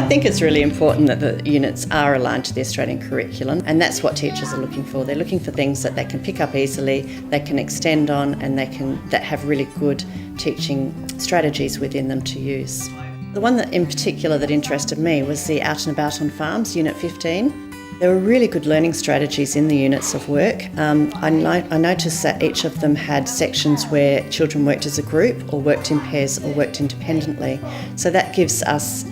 think it's really important that the units are aligned to the Australian curriculum, and that's what teachers are looking for. They're looking for things that they can pick up easily, they can extend on, and that have really good teaching strategies within them to use. The one that in particular that interested me was the Out and About on Farms, Unit 15. There were really good learning strategies in the units of work. I noticed that each of them had sections where children worked as a group or worked in pairs or worked independently. So that gives us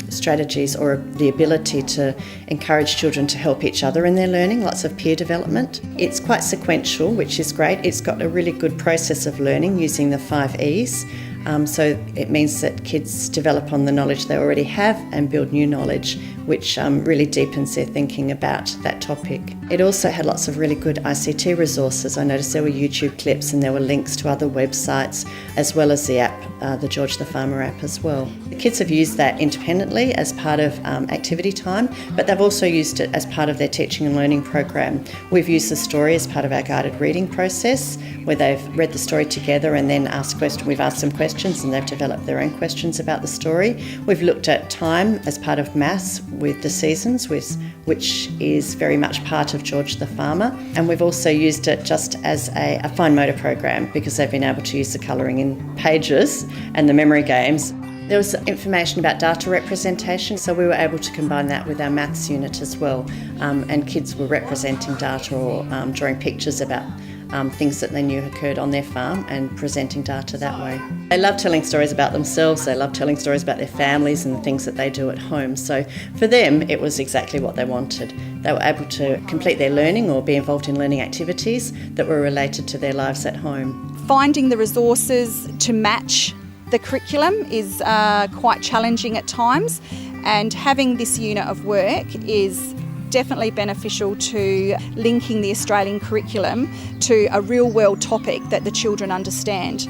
strategies or the ability to encourage children to help each other in their learning, lots of peer development. It's quite sequential, which is great. It's got a really good process of learning using the 5 E's. So it means that kids develop on the knowledge they already have and build new knowledge, which really deepens their thinking about that topic. It also had lots of really good ICT resources. I noticed there were YouTube clips and there were links to other websites, as well as the app, the George the Farmer app as well. The kids have used that independently as part of activity time, but they've also used it as part of their teaching and learning program. We've used the story as part of our guided reading process, where they've read the story together and then we've asked them questions and they've developed their own questions about the story. We've looked at time as part of maths with the seasons, which is very much part of George the Farmer. And we've also used it just as a fine motor program, because they've been able to use the colouring in pages and the memory games. There was information about data representation, so we were able to combine that with our maths unit as well. And kids were representing data or drawing pictures about things that they knew occurred on their farm and presenting data that way. They love telling stories about themselves, they love telling stories about their families and the things that they do at home. So for them, it was exactly what they wanted. They were able to complete their learning or be involved in learning activities that were related to their lives at home. Finding the resources to match the curriculum is quite challenging at times, and having this unit of work is definitely beneficial to linking the Australian curriculum to a real-world topic that the children understand.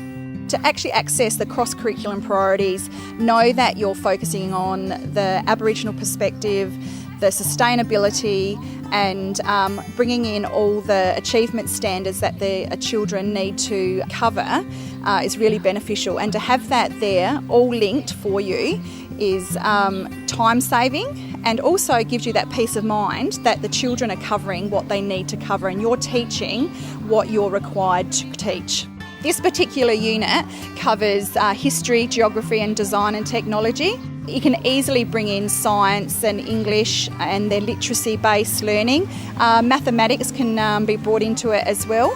To actually access the cross-curriculum priorities, know that you're focusing on the Aboriginal perspective, the sustainability, and bringing in all the achievement standards that the children need to cover is really beneficial. And to have that there all linked for you is time-saving, and also gives you that peace of mind that the children are covering what they need to cover and you're teaching what you're required to teach. This particular unit covers history, geography and design and technology. You can easily bring in science and English and their literacy-based learning. Mathematics can be brought into it as well.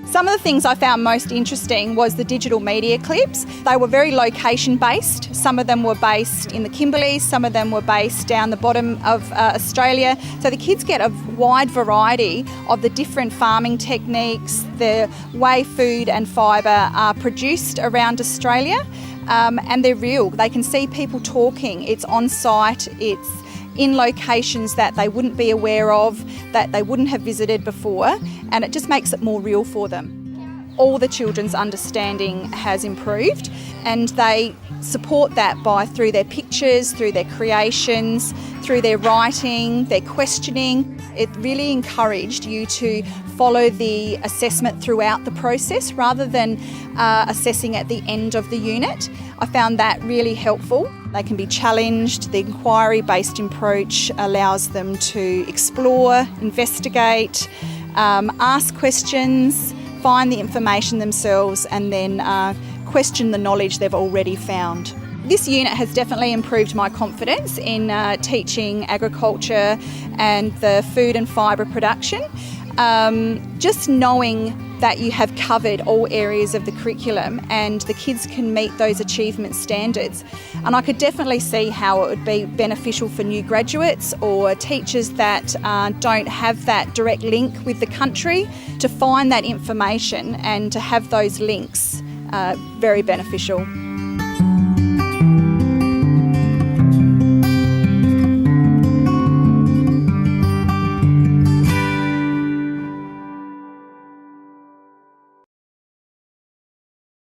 Some of the things I found most interesting was the digital media clips. They were very location-based. Some of them were based in the Kimberleys, some of them were based down the bottom of Australia. So the kids get a wide variety of the different farming techniques, the way food and fibre are produced around Australia, and they're real. They can see people talking. It's on site, it's in locations that they wouldn't be aware of, that they wouldn't have visited before, and it just makes it more real for them. All the children's understanding has improved, and they support that through their pictures, through their creations, through their writing, their questioning. It really encouraged you to follow the assessment throughout the process rather than assessing at the end of the unit. I found that really helpful. They can be challenged. The inquiry-based approach allows them to explore, investigate, ask questions, find the information themselves, and then question the knowledge they've already found. This unit has definitely improved my confidence in teaching agriculture and the food and fibre production. Just knowing that you have covered all areas of the curriculum and the kids can meet those achievement standards. And I could definitely see how it would be beneficial for new graduates or teachers that don't have that direct link with the country to find that information and to have those links very beneficial.